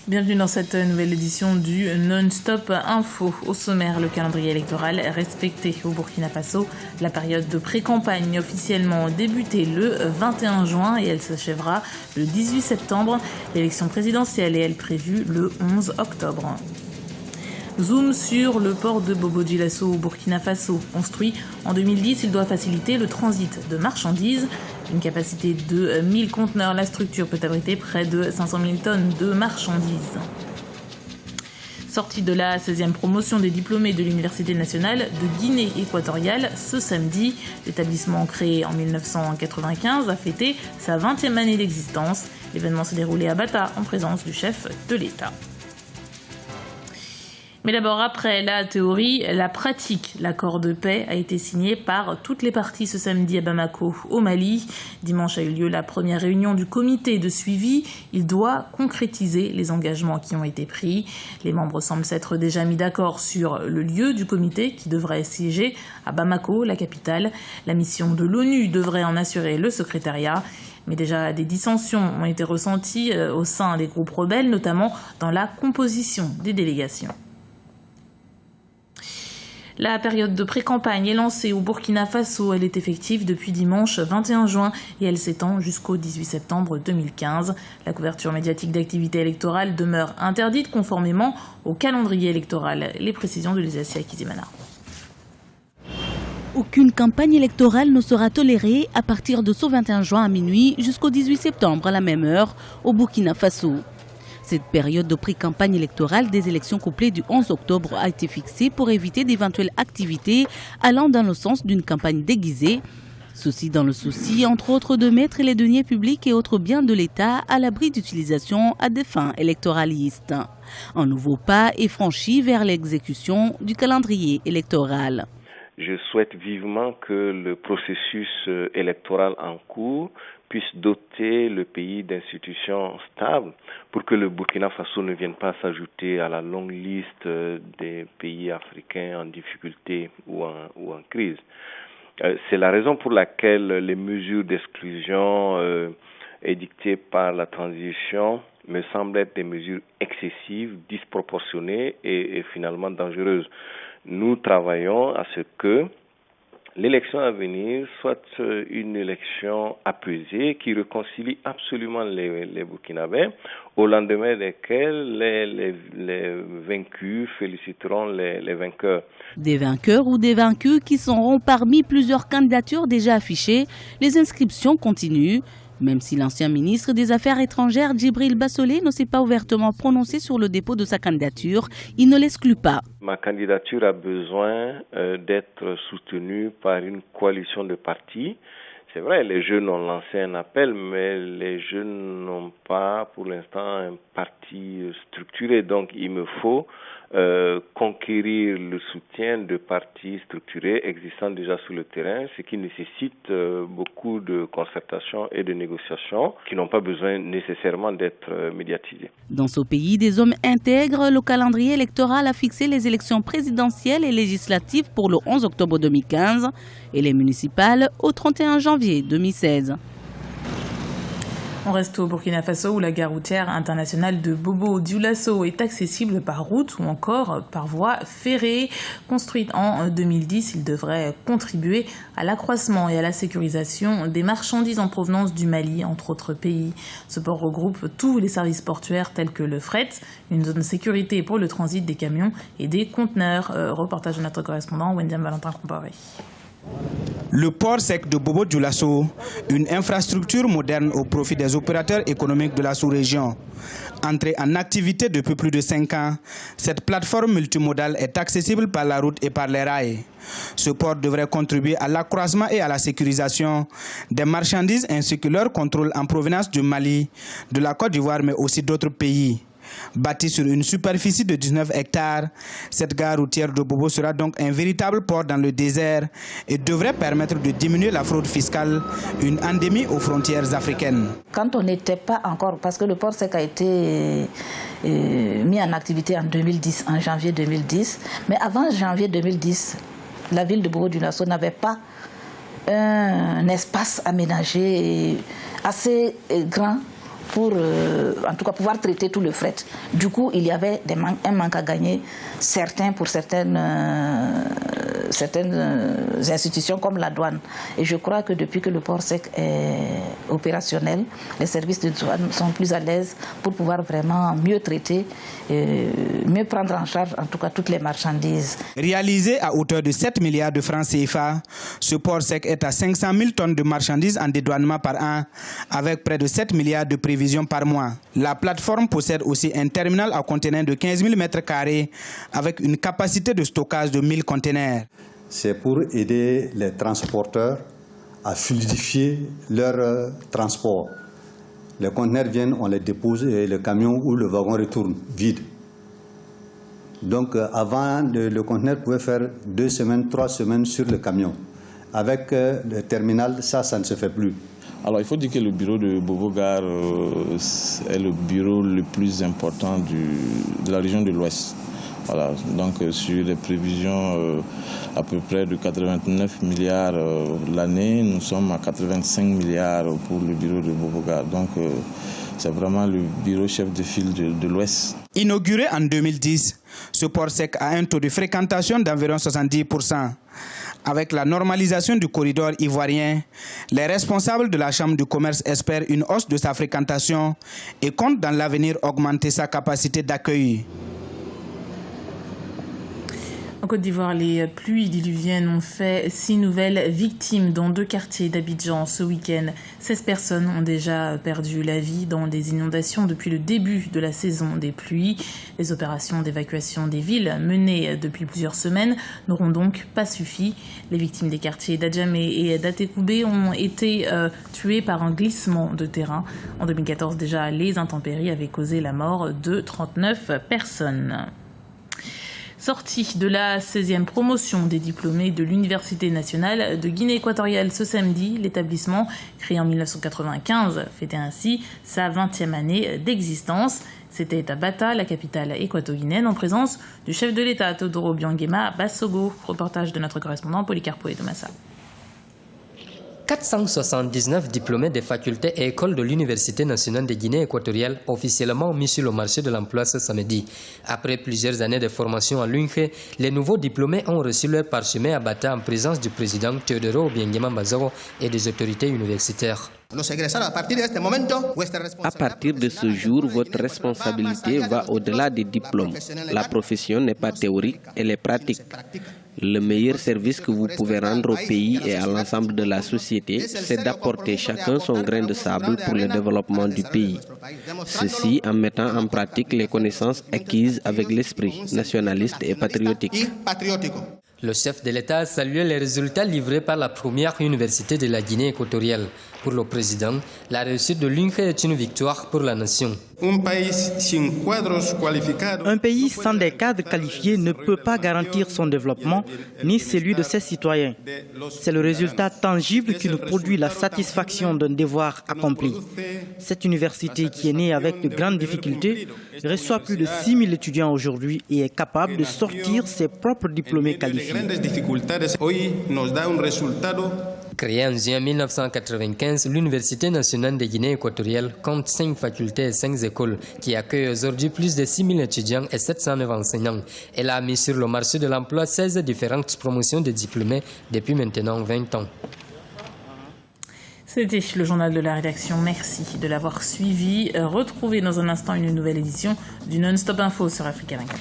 Bienvenue dans cette nouvelle édition du Non-Stop Info. Au sommaire, le calendrier électoral est respecté au Burkina Faso. La période de pré-campagne officiellement débutée le 21 juin et elle s'achèvera le 18 septembre. L'élection présidentielle est elle prévue le 11 octobre. Zoom sur le port de Bobo-Dioulasso au Burkina Faso. Construit en 2010, il doit faciliter le transit de marchandises. Une capacité de 1000 conteneurs, la structure peut abriter près de 500 000 tonnes de marchandises. Sortie de la 16e promotion des diplômés de l'Université nationale de Guinée équatoriale ce samedi. L'établissement créé en 1995 a fêté sa 20e année d'existence. L'événement s'est déroulé à Bata en présence du chef de l'État. Mais d'abord, après la théorie, la pratique. L'accord de paix a été signé par toutes les parties ce samedi à Bamako, au Mali. Dimanche a eu lieu la première réunion du comité de suivi. Il doit concrétiser les engagements qui ont été pris. Les membres semblent s'être déjà mis d'accord sur le lieu du comité qui devrait siéger à Bamako, la capitale. La mission de l'ONU devrait en assurer le secrétariat. Mais déjà, des dissensions ont été ressenties au sein des groupes rebelles, notamment dans la composition des délégations. La période de pré-campagne est lancée au Burkina Faso. Elle est effective depuis dimanche 21 juin et elle s'étend jusqu'au 18 septembre 2015. La couverture médiatique d'activités électorales demeure interdite conformément au calendrier électoral. Les précisions de Lysia Kizimana. Aucune campagne électorale ne sera tolérée à partir de ce 21 juin à minuit jusqu'au 18 septembre à la même heure au Burkina Faso. Cette période de pré-campagne électorale des élections couplées du 11 octobre a été fixée pour éviter d'éventuelles activités allant dans le sens d'une campagne déguisée. Ceci dans le souci, entre autres, de mettre les deniers publics et autres biens de l'État à l'abri d'utilisation à des fins électoralistes. Un nouveau pas est franchi vers l'exécution du calendrier électoral. Je souhaite vivement que le processus électoral en cours puisse doter le pays d'institutions stables pour que le Burkina Faso ne vienne pas s'ajouter à la longue liste des pays africains en difficulté ou en crise. C'est la raison pour laquelle les mesures d'exclusion édictées par la transition me semblent être des mesures excessives, disproportionnées et finalement dangereuses. Nous travaillons à ce que l'élection à venir soit une élection apaisée qui réconcilie absolument les Burkinabés, au lendemain desquels les vaincus féliciteront les vainqueurs. Des vainqueurs ou des vaincus qui seront parmi plusieurs candidatures déjà affichées, les inscriptions continuent. Même si l'ancien ministre des Affaires étrangères, Djibril Bassolé, ne s'est pas ouvertement prononcé sur le dépôt de sa candidature, il ne l'exclut pas. Ma candidature a besoin d'être soutenue par une coalition de partis. C'est vrai, les jeunes ont lancé un appel, mais les jeunes n'ont pas pour l'instant un parti structuré. Donc il me faut conquérir le soutien de partis structurés existants déjà sur le terrain, ce qui nécessite beaucoup de concertation et de négociations qui n'ont pas besoin nécessairement d'être médiatisées. Dans ce pays, des hommes intègres, le calendrier électoral a fixé les élections présidentielles et législatives pour le 11 octobre 2015 et les municipales au 31 janvier 2016. On reste au Burkina Faso où la gare routière internationale de Bobo-Dioulasso est accessible par route ou encore par voie ferrée. Construite en 2010, il devrait contribuer à l'accroissement et à la sécurisation des marchandises en provenance du Mali, entre autres pays. Ce port regroupe tous les services portuaires tels que le fret, une zone de sécurité pour le transit des camions et des conteneurs. Reportage de notre correspondant Wendiam Valentin Comparé. Le port sec de Bobo-Dioulasso, une infrastructure moderne au profit des opérateurs économiques de la sous-région. Entrée en activité depuis plus de 5 ans, cette plateforme multimodale est accessible par la route et par les rails. Ce port devrait contribuer à l'accroissement et à la sécurisation des marchandises ainsi que leur contrôle en provenance du Mali, de la Côte d'Ivoire mais aussi d'autres pays. Bâtie sur une superficie de 19 hectares, cette gare routière de Bobo sera donc un véritable port dans le désert et devrait permettre de diminuer la fraude fiscale, une endémie aux frontières africaines. Quand on n'était pas encore, parce que le port sec a été mis en activité en 2010, en janvier 2010, mais avant janvier 2010, la ville de Bobo-Dioulasso n'avait pas un espace aménagé assez grand pour en tout cas pouvoir traiter tout le fret. Du coup, il y avait un manque à gagner certain pour certaines institutions comme la douane. Et je crois que depuis que le port sec est opérationnel, les services de douane sont plus à l'aise pour pouvoir vraiment mieux traiter, mieux prendre en charge en tout cas toutes les marchandises. Réalisé à hauteur de 7 milliards de francs CFA, ce port sec est à 500 000 tonnes de marchandises en dédouanement par an, avec près de 7 milliards de prévisions par mois. La plateforme possède aussi un terminal à conteneurs de 15 000 m² avec une capacité de stockage de 1000 conteneurs. C'est pour aider les transporteurs à fluidifier leur transport. Les conteneurs viennent, on les dépose et le camion ou le wagon retourne vide. Donc avant, le conteneur pouvait faire 2 semaines, 3 semaines sur le camion. Avec le terminal, ça ne se fait plus. Alors il faut dire que le bureau de Bobo-Gare est le bureau le plus important de la région de l'Ouest. Voilà, donc sur les prévisions à peu près de 89 milliards l'année, nous sommes à 85 milliards pour le bureau de Bobo-Gare. Donc c'est vraiment le bureau chef de file de l'Ouest. Inauguré en 2010, ce port sec a un taux de fréquentation d'environ 70%. Avec la normalisation du corridor ivoirien, les responsables de la Chambre du commerce espèrent une hausse de sa fréquentation et comptent dans l'avenir augmenter sa capacité d'accueil. En Côte d'Ivoire, les pluies diluviennes ont fait 6 nouvelles victimes dans 2 quartiers d'Abidjan ce week-end. 16 personnes ont déjà perdu la vie dans des inondations depuis le début de la saison des pluies. Les opérations d'évacuation des villes menées depuis plusieurs semaines n'auront donc pas suffi. Les victimes des quartiers d'Adjamé et d'Atekoubé ont été tuées par un glissement de terrain. En 2014 déjà, les intempéries avaient causé la mort de 39 personnes. Sortie de la 16e promotion des diplômés de l'Université nationale de Guinée équatoriale ce samedi, l'établissement, créé en 1995, fêtait ainsi sa 20e année d'existence. C'était à Bata, la capitale équato-guinéenne, en présence du chef de l'État, Teodoro Obiang-Nguema Bassogo. Reportage de notre correspondant Polycarpo Edomassa. 479 diplômés des facultés et écoles de l'Université nationale de Guinée équatoriale officiellement mis sur le marché de l'emploi ce samedi. Après plusieurs années de formation à l'UNGE, les nouveaux diplômés ont reçu leur parchemin à Bata en présence du président Teodoro Obiang-Nguema Bassogo et des autorités universitaires. À partir de ce jour, votre responsabilité va au-delà des diplômes. La profession n'est pas théorique, elle est pratique. Le meilleur service que vous pouvez rendre au pays et à l'ensemble de la société, c'est d'apporter chacun son grain de sable pour le développement du pays. Ceci en mettant en pratique les connaissances acquises avec l'esprit nationaliste et patriotique. Le chef de l'État a salué les résultats livrés par la première université de la Guinée équatoriale. Pour le président, la réussite de l'UNGE est une victoire pour la nation. Un pays sans des cadres qualifiés ne peut pas garantir son développement ni celui de ses citoyens. C'est le résultat tangible qui nous produit la satisfaction d'un devoir accompli. Cette université, qui est née avec de grandes difficultés, reçoit plus de 6 000 étudiants aujourd'hui et est capable de sortir ses propres diplômés qualifiés. Créée en juin 1995, l'Université nationale de Guinée équatoriale compte 5 facultés et 5 écoles qui accueillent aujourd'hui plus de 6 000 étudiants et 709 enseignants. Elle a mis sur le marché de l'emploi 16 différentes promotions de diplômés depuis maintenant 20 ans. C'était le journal de la rédaction. Merci de l'avoir suivi. Retrouvez dans un instant une nouvelle édition du Non-Stop Info sur Africa 24.